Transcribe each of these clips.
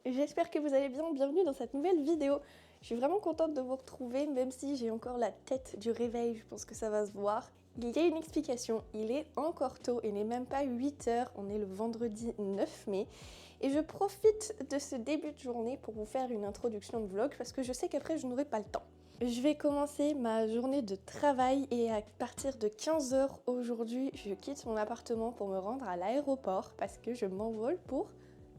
J'espère que vous allez bien, bienvenue dans cette nouvelle vidéo. Je suis vraiment contente de vous retrouver, même si j'ai encore la tête du réveil, je pense que ça va se voir. Il y a une explication, il est encore tôt, il n'est même pas 8h, on est le vendredi 9 mai. Et je profite de ce début de journée pour vous faire une introduction de vlog, parce que je sais qu'après je n'aurai pas le temps. Je vais commencer ma journée de travail et à partir de 15h aujourd'hui, je quitte mon appartement pour me rendre à l'aéroport parce que je m'envole pour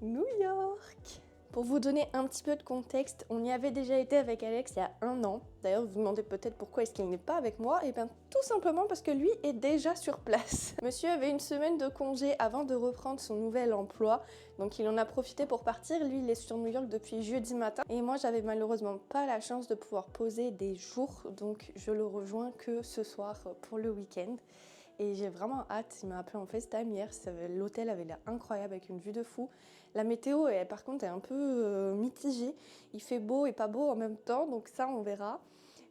New York. Pour vous donner un petit peu de contexte, on y avait déjà été avec Alex il y a 1 an. D'ailleurs, vous vous demandez peut-être pourquoi est-ce qu'il n'est pas avec moi. Et bien tout simplement parce que lui est déjà sur place. Monsieur avait une semaine de congé avant de reprendre son nouvel emploi. Donc il en a profité pour partir. Lui, il est sur New York depuis jeudi matin. Et moi, j'avais malheureusement pas la chance de pouvoir poser des jours. Donc je le rejoins que ce soir pour le week-end. Et j'ai vraiment hâte, il m'a appelé en FaceTime hier, l'hôtel avait l'air incroyable avec une vue de fou. La météo par contre est un peu mitigée, il fait beau et pas beau en même temps, donc ça on verra,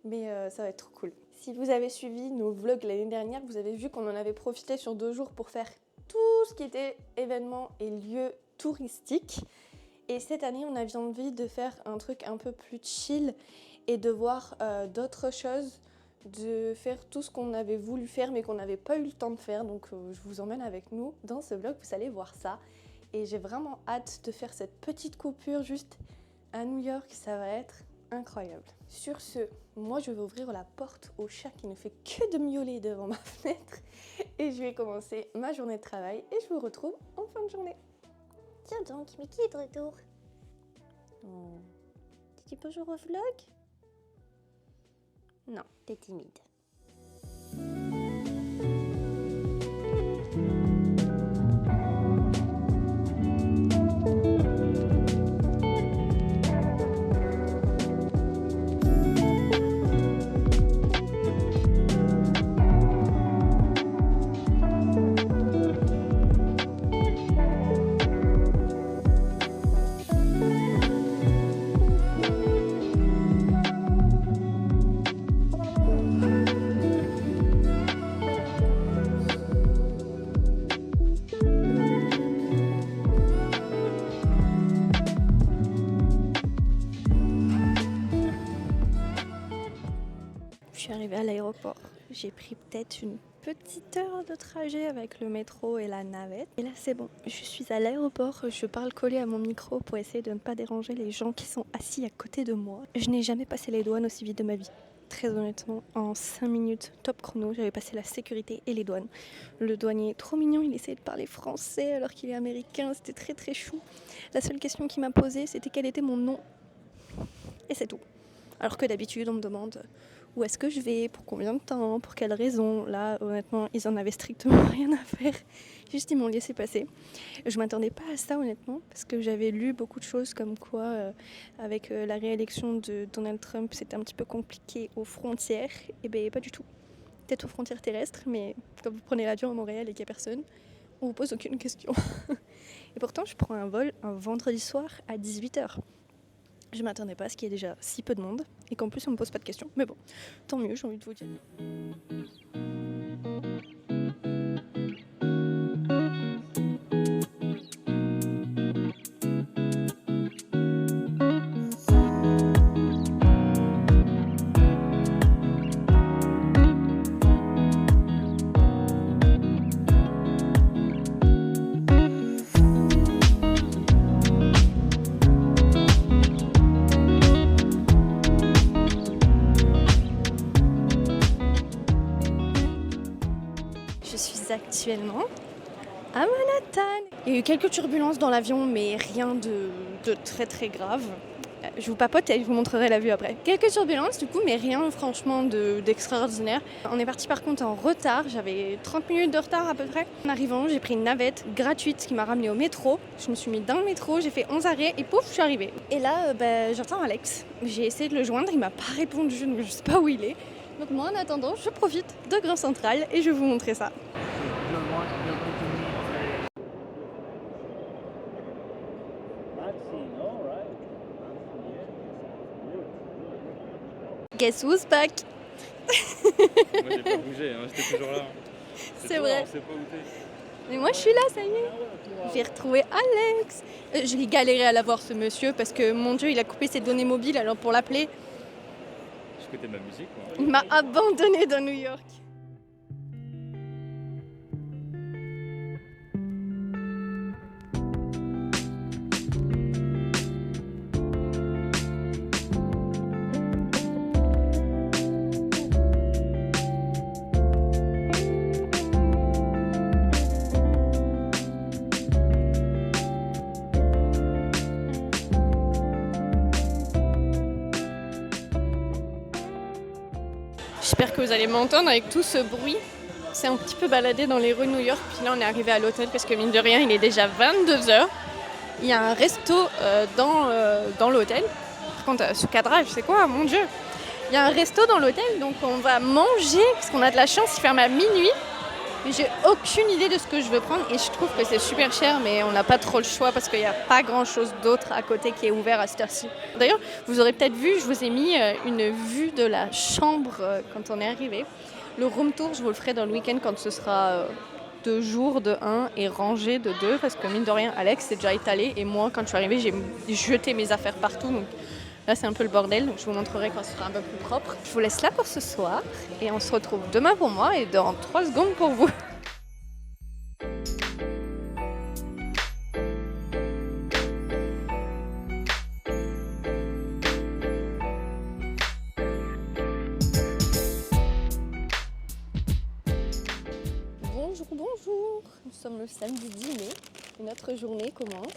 mais ça va être trop cool. Si vous avez suivi nos vlogs l'année dernière, vous avez vu qu'on en avait profité sur 2 jours pour faire tout ce qui était événements et lieux touristiques. Et cette année on avait envie de faire un truc un peu plus chill et de voir d'autres choses, de faire tout ce qu'on avait voulu faire mais qu'on n'avait pas eu le temps de faire. Donc je vous emmène avec nous dans ce vlog, vous allez voir ça. Et j'ai vraiment hâte de faire cette petite coupure juste à New York, ça va être incroyable. Sur ce, moi je vais ouvrir la porte au chat qui ne fait que de miauler devant ma fenêtre et je vais commencer ma journée de travail et je vous retrouve en fin de journée. Tiens donc, mais qui est de retour? Oh. Tu dis bonjour au vlog? Non, t'es timide. Je suis arrivée à l'aéroport, j'ai pris peut-être une petite heure de trajet avec le métro et la navette. Et là c'est bon, je suis à l'aéroport, je parle collé à mon micro pour essayer de ne pas déranger les gens qui sont assis à côté de moi. Je n'ai jamais passé les douanes aussi vite de ma vie. Très honnêtement, en 5 minutes, top chrono, j'avais passé la sécurité et les douanes. Le douanier, trop mignon, il essayait de parler français alors qu'il est américain, c'était très très chou. La seule question qu'il m'a posée, c'était quel était mon nom. Et c'est tout. Alors que d'habitude, on me demande où est-ce que je vais, pour combien de temps, pour quelle raison. Là, honnêtement, ils en avaient strictement rien à faire. Juste, ils m'ont laissé passer. Je m'attendais pas à ça, honnêtement, parce que j'avais lu beaucoup de choses comme quoi, avec la réélection de Donald Trump, c'était un petit peu compliqué aux frontières. Et bien, pas du tout. Peut-être aux frontières terrestres, mais quand vous prenez l'avion à Montréal et qu'il n'y a personne, on vous pose aucune question. Et pourtant, je prends un vol un vendredi soir à 18h. Je m'attendais pas à ce qu'il y ait déjà si peu de monde et qu'en plus on me pose pas de questions. Mais bon, tant mieux, j'ai envie de vous dire. Je suis actuellement à Manhattan. Il y a eu quelques turbulences dans l'avion, mais rien de très très grave. Je vous papote et je vous montrerai la vue après. Quelques turbulences du coup, mais rien franchement d'extraordinaire. On est parti par contre en retard, j'avais 30 minutes de retard à peu près. En arrivant, j'ai pris une navette gratuite qui m'a ramenée au métro. Je me suis mis dans le métro, j'ai fait 11 arrêts et pouf, je suis arrivée. Et là, j'entends Alex. J'ai essayé de le joindre, il m'a pas répondu, donc je sais pas où il est. Donc moi en attendant, je profite de Grand Central et je vais vous montrer ça. Guess who's back? Moi j'ai pas bougé, hein, j'étais toujours là. C'est vrai. On sait pas où t'es. Mais moi je suis là, ça y est. J'ai retrouvé Alex. J'ai galéré à l'avoir ce monsieur parce que mon Dieu, il a coupé ses données mobiles, alors pour l'appeler, J'écoutais ma musique, moi. il m'a abandonné dans New York. J'espère que vous allez m'entendre avec tout ce bruit. C'est un petit peu baladé dans les rues de New York, puis là on est arrivé à l'hôtel parce que mine de rien il est déjà 22h. Il y a un resto dans l'hôtel. Par contre ce cadrage c'est quoi, mon Dieu. Il y a un resto dans l'hôtel, donc on va manger parce qu'on a de la chance, il ferme à minuit. Mais j'ai aucune idée de ce que je veux prendre et je trouve que c'est super cher, mais on n'a pas trop le choix parce qu'il n'y a pas grand chose d'autre à côté qui est ouvert à cette heure-ci. D'ailleurs, vous aurez peut-être vu, je vous ai mis une vue de la chambre quand on est arrivé. Le room tour, je vous le ferai dans le week-end quand ce sera 2 jours de 1 et rangé de 2 parce que mine de rien, Alex est déjà étalé et moi, quand je suis arrivée, j'ai jeté mes affaires partout. Donc là, c'est un peu le bordel, donc je vous montrerai quand ce sera un peu plus propre. Je vous laisse là pour ce soir et on se retrouve demain pour moi et dans 3 secondes pour vous. Bonjour, nous sommes le samedi 10 mai et notre journée commence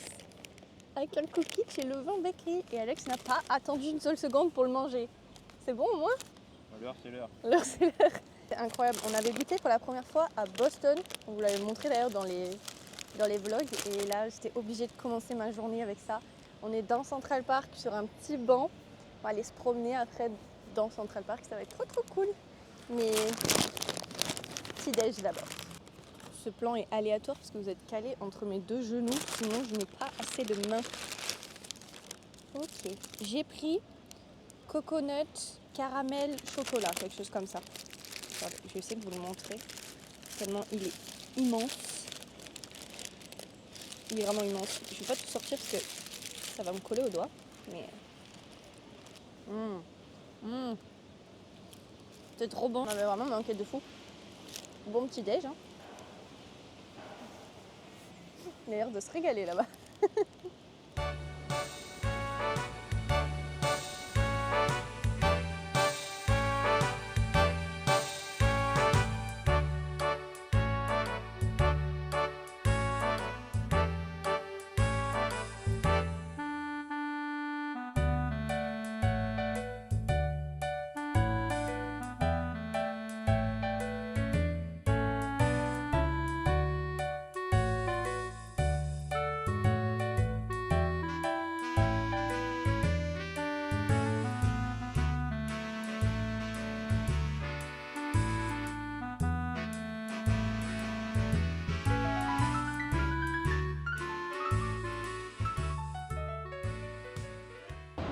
avec un cookie chez Le Vin Bakery et Alex n'a pas attendu une seule seconde pour le manger. C'est bon au moins? L'heure, c'est l'heure. L'heure c'est l'heure. C'est incroyable, on avait goûté pour la première fois à Boston, on vous l'avait montré d'ailleurs dans les vlogs et là j'étais obligée de commencer ma journée avec ça. On est dans Central Park sur un petit banc, on va aller se promener après dans Central Park, ça va être trop cool. Mais petit déj d'abord. Ce plan est aléatoire parce que vous êtes calé entre mes 2 genoux, sinon je n'ai pas assez de mains. Ok, j'ai pris coconut, caramel, chocolat, quelque chose comme ça. Attendez, je vais essayer de vous le montrer, tellement il est immense. Il est vraiment immense. Je ne vais pas tout sortir parce que ça va me coller au doigt, mais... C'est trop bon, on avait vraiment manqué de fou. Bon petit déj, hein. Il a l'air de se régaler là-bas.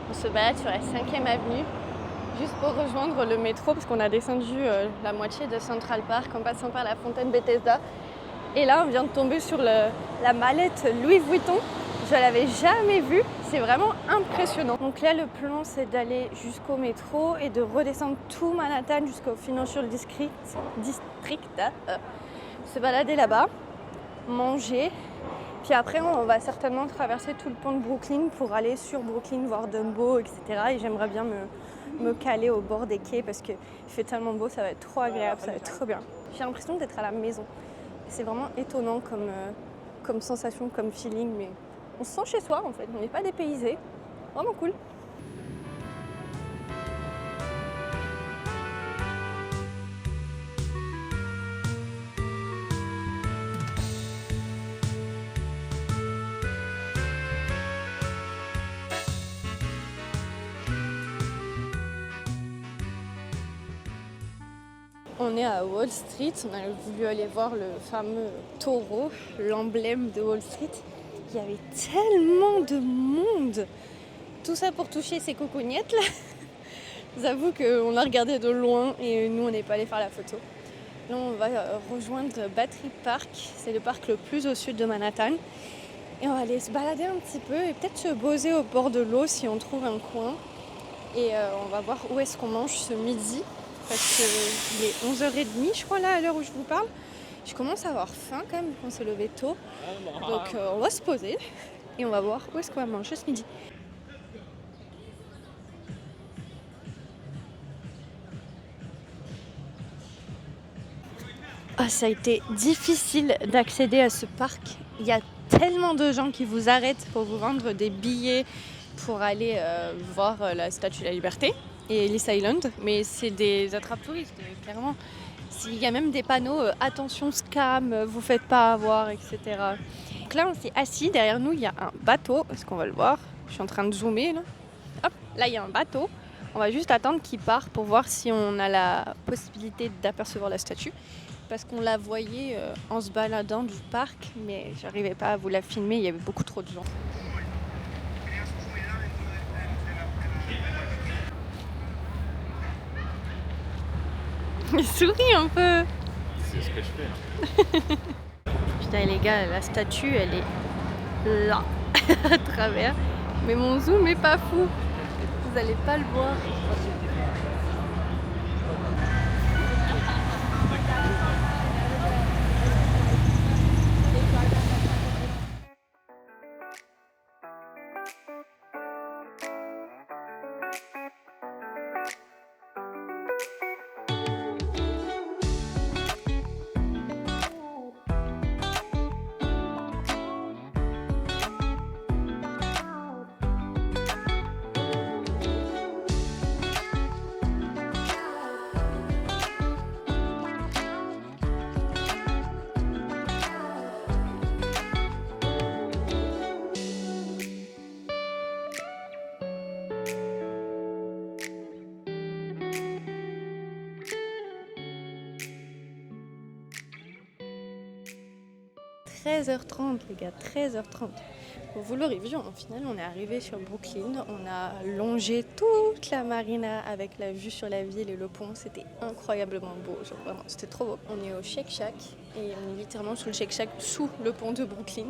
On se balade sur la 5e avenue juste pour rejoindre le métro parce qu'on a descendu la moitié de Central Park en passant par la fontaine Bethesda. Et là, on vient de tomber sur la mallette Louis Vuitton. Je ne l'avais jamais vue, c'est vraiment impressionnant. Donc là, le plan, c'est d'aller jusqu'au métro et de redescendre tout Manhattan jusqu'au Financial District. Se balader là-bas, manger. Puis après, on va certainement traverser tout le pont de Brooklyn pour aller sur Brooklyn, voir Dumbo, etc. Et j'aimerais bien me caler au bord des quais parce qu'il fait tellement beau, ça va être trop agréable, ça va être trop bien. J'ai l'impression d'être à la maison. C'est vraiment étonnant comme sensation, comme feeling, mais on se sent chez soi en fait, on n'est pas dépaysé. Vraiment cool. On est à Wall Street, on a voulu aller voir le fameux taureau, l'emblème de Wall Street. Il y avait tellement de monde. Tout ça pour toucher ces cocognettes là. J'avoue qu'on a regardé de loin et nous on n'est pas allé faire la photo. Là, on va rejoindre Battery Park. C'est le parc le plus au sud de Manhattan. Et on va aller se balader un petit peu et peut-être se poser au bord de l'eau si on trouve un coin. Et on va voir où est-ce qu'on mange ce midi. Parce qu'il est 11h30, je crois, là, à l'heure où je vous parle. Je commence à avoir faim quand même, vu qu'on s'est levé tôt. Donc on va se poser et on va voir où est-ce qu'on va manger ce midi. Ah, ça a été difficile d'accéder à ce parc. Il y a tellement de gens qui vous arrêtent pour vous vendre des billets pour aller voir la Statue de la Liberté et Ellis Island. Mais c'est des attrape-touristes, clairement. Il y a même des panneaux attention scam, vous faites pas avoir, etc. Donc là, on s'est assis. Derrière nous, il y a un bateau. Est-ce qu'on va le voir? Je suis en train de zoomer là. Hop, là, il y a un bateau. On va juste attendre qu'il parte pour voir si on a la possibilité d'apercevoir la statue. Parce qu'on la voyait en se baladant du parc, mais j'arrivais pas à vous la filmer, il y avait beaucoup trop de gens. Il sourit un peu. C'est ce que je fais là. Putain les gars, la statue elle est là, à travers. Mais mon zoom est pas fou. Vous allez pas le voir. « 13h30 les gars, 13h30. Bon, vous l'aurez vu, au final on est arrivé sur Brooklyn, on a longé toute la marina avec la vue sur la ville et le pont, c'était incroyablement beau, genre vraiment, c'était trop beau. On est au Shake Shack et on est littéralement sous le Shake Shack, sous le pont de Brooklyn.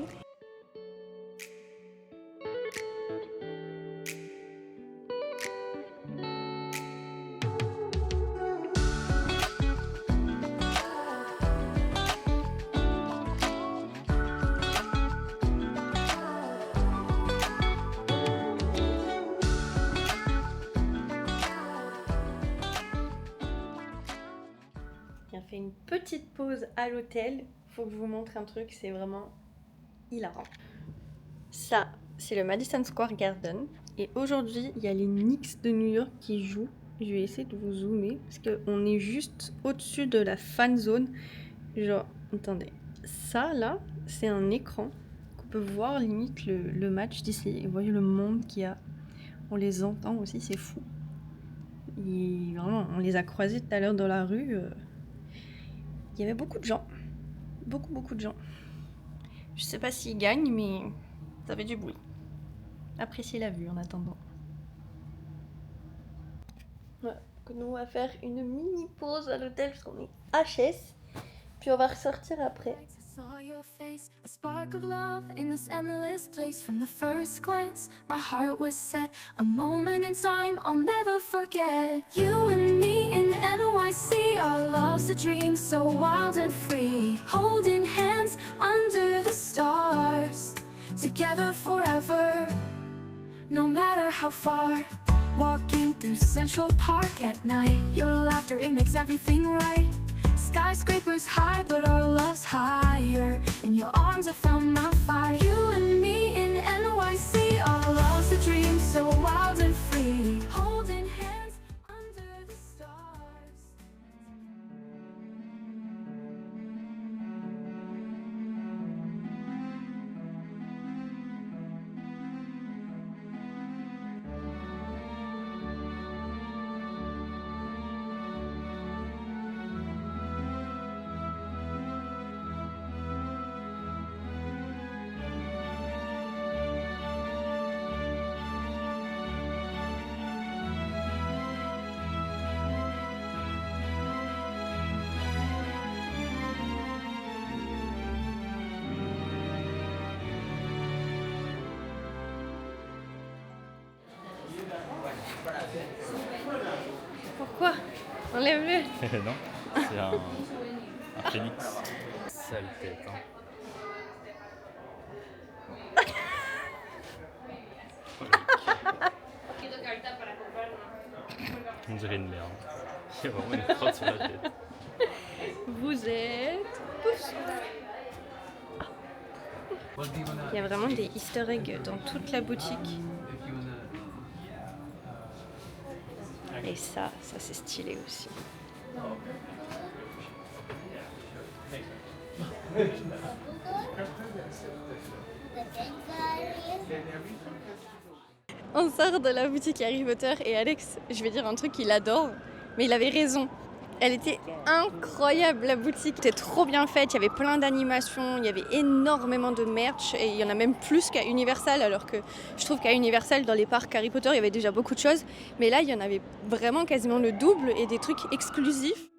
On a fait une petite pause à l'hôtel. Faut que je vous montre un truc, c'est vraiment hilarant. Ça, c'est le Madison Square Garden. Et aujourd'hui, il y a les Knicks de New York qui jouent. Je vais essayer de vous zoomer parce qu'on est juste au-dessus de la fan zone. Genre, attendez, ça là, c'est un écran qu'on peut voir limite le match d'ici. Et vous voyez le monde qu'il y a. On les entend aussi, c'est fou. Et vraiment, on les a croisés tout à l'heure dans la rue. Il y avait beaucoup de gens. Beaucoup de gens. Je sais pas s'ils gagnent, mais ça fait du bruit. Appréciez la vue en attendant. Voilà, donc nous on va faire une mini pause à l'hôtel parce qu'on est HS. Puis on va ressortir après. Saw your face, a spark of love in this endless place. From the first glance, my heart was set. A moment in time I'll never forget. You and me in NYC, our love's a dream so wild and free. Holding hands under the stars, together forever, no matter how far. Walking through Central Park at night, your laughter, it makes everything right. Skyscrapers high, but our love's higher. In your arms I found my fire. You and me in NYC, our love's a dream so wild and free. Holding hands under the stars. Pourquoi? Enlève-le. Non, c'est un phénix. Sale tête, hein. On dirait une merde. Il y a vraiment une crotte sur la tête. Vous êtes... Il y a vraiment des easter eggs dans toute la boutique. Et ça c'est stylé aussi. On sort de la boutique Harry Potter et Alex, je vais dire un truc qu'il adore, mais il avait raison. Elle était incroyable, la boutique était trop bien faite, il y avait plein d'animations, il y avait énormément de merch et il y en a même plus qu'à Universal, alors que je trouve qu'à Universal, dans les parcs Harry Potter, il y avait déjà beaucoup de choses, mais là il y en avait vraiment quasiment le double et des trucs exclusifs.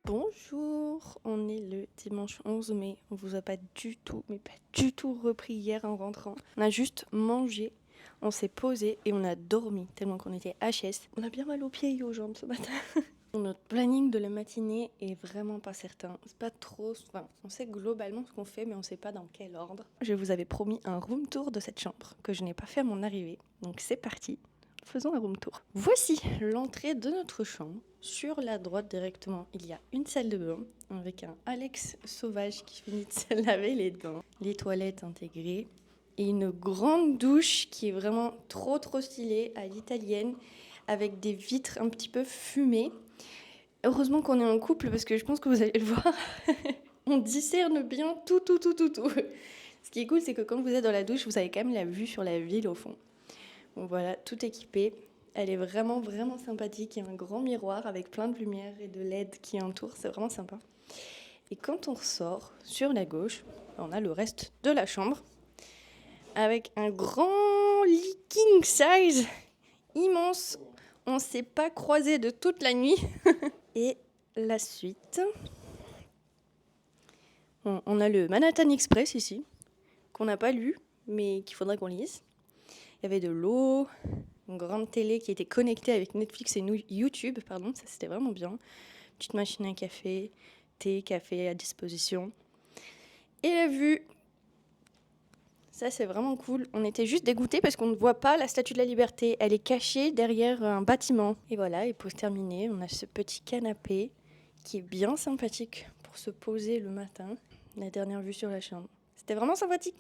Bonjour, on est le dimanche 11 mai, on vous a pas du tout, mais pas du tout repris hier en rentrant. On a juste mangé, on s'est posé et on a dormi tellement qu'on était HS. On a bien mal aux pieds et aux jambes ce matin. Notre planning de la matinée est vraiment pas certain. C'est pas trop... Enfin, on sait globalement ce qu'on fait, mais on sait pas dans quel ordre. Je vous avais promis un room tour de cette chambre que je n'ai pas fait à mon arrivée, donc c'est parti. Faisons un room tour. Voici l'entrée de notre chambre. Sur la droite directement, il y a une salle de bain avec un Alex sauvage qui finit de se laver les dents, les toilettes intégrées et une grande douche qui est vraiment trop stylée à l'italienne avec des vitres un petit peu fumées. Heureusement qu'on est en couple parce que je pense que vous allez le voir. On discerne bien tout. Ce qui est cool, c'est que quand vous êtes dans la douche, vous avez quand même la vue sur la ville au fond. Bon voilà, tout équipé. Elle est vraiment sympathique. Il y a un grand miroir avec plein de lumière et de LED qui entoure. C'est vraiment sympa. Et quand on ressort, sur la gauche, on a le reste de la chambre avec un grand lit king size immense. On ne s'est pas croisé de toute la nuit. Et la suite. On a le Manhattan Express ici, qu'on n'a pas lu, mais qu'il faudrait qu'on lise. Il y avait de l'eau, une grande télé qui était connectée avec Netflix et YouTube, ça c'était vraiment bien. Petite machine à café, thé, café à disposition. Et la vue, ça c'est vraiment cool. On était juste dégoûtés parce qu'on ne voit pas la Statue de la Liberté. Elle est cachée derrière un bâtiment. Et voilà, et pour terminer, on a ce petit canapé qui est bien sympathique pour se poser le matin. La dernière vue sur la chambre. C'était vraiment sympathique.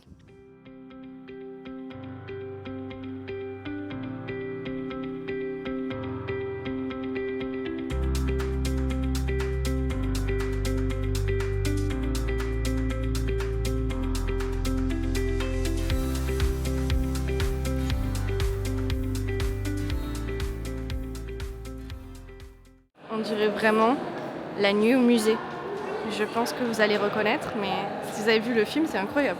On dirait vraiment la nuit au musée. Je pense que vous allez reconnaître, mais si vous avez vu le film, c'est incroyable.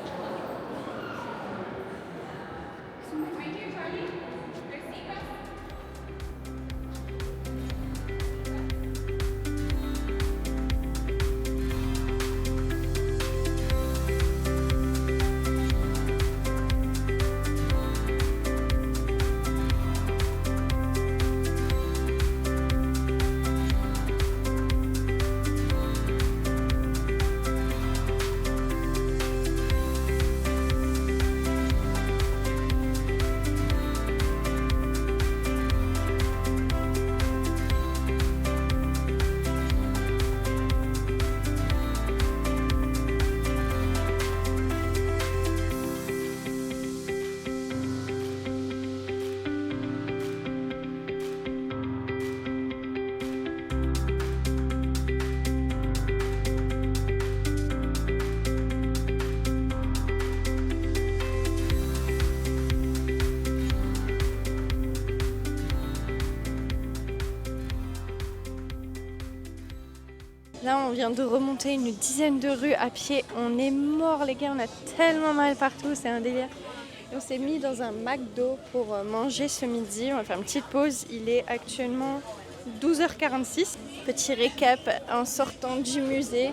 Là, on vient de remonter une dizaine de rues à pied. On est morts, les gars. On a tellement mal partout. C'est un délire. Et on s'est mis dans un McDo pour manger ce midi. On va faire une petite pause. Il est actuellement 12h46. Petit récap en sortant du musée.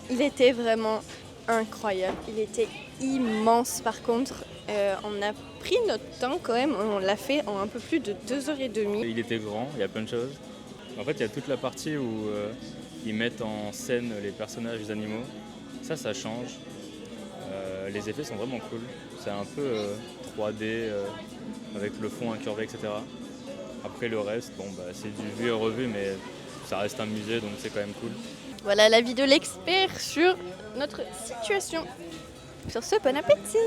Il était vraiment incroyable. Il était immense par contre. On a pris notre temps quand même. On l'a fait en un peu plus de 2h30. Il était grand, il y a plein de choses. En fait, il y a toute la partie où ils mettent en scène les personnages, les animaux. Ça change. Les effets sont vraiment cool. C'est un peu 3D avec le fond incurvé, etc. Après le reste, c'est du vu et revu, mais ça reste un musée, donc c'est quand même cool. Voilà l'avis de l'expert sur notre situation. Sur ce, bon appétit!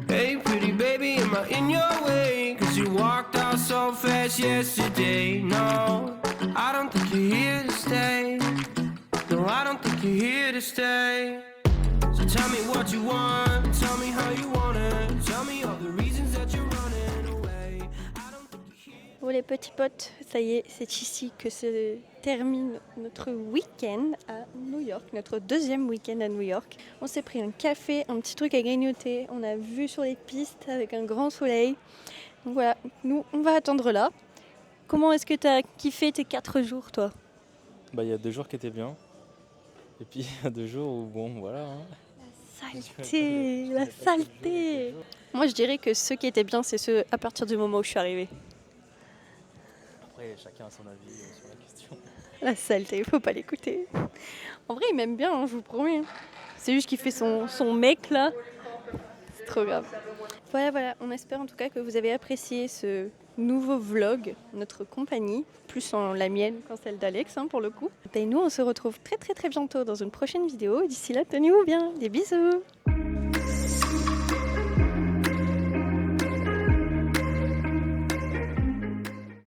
Hey pretty baby, am I in your way? Cause you walked out so fast yesterday. No, I don't think you're here to stay. No, I don't think you're here to stay. So tell me what you want, tell me how you want it. Tell me all the reasons that you're running away. I don't think you're here. Bon les petits potes, ça y est, c'est ici que se termine notre week-end à New York, notre deuxième week-end à New York. On s'est pris un café, un petit truc à grignoter, on a vu sur les pistes avec un grand soleil. Donc voilà, nous on va attendre là. Comment est-ce que tu as kiffé tes 4 jours toi? Il y a 2 jours qui étaient bien. Et puis il y a 2 jours où voilà. Saleté, la saleté. Moi je dirais que ceux qui étaient bien, c'est ceux à partir du moment où je suis arrivée. Après, chacun a son avis sur la question. La saleté, il faut pas l'écouter. En vrai, il m'aime bien, hein, je vous promets. C'est juste qu'il fait son mec là. C'est trop grave. Voilà, on espère en tout cas que vous avez apprécié ce nouveau vlog, notre compagnie, plus en la mienne qu'en celle d'Alex pour le coup. Et nous, on se retrouve très bientôt dans une prochaine vidéo. D'ici là, tenez-vous bien. Des bisous.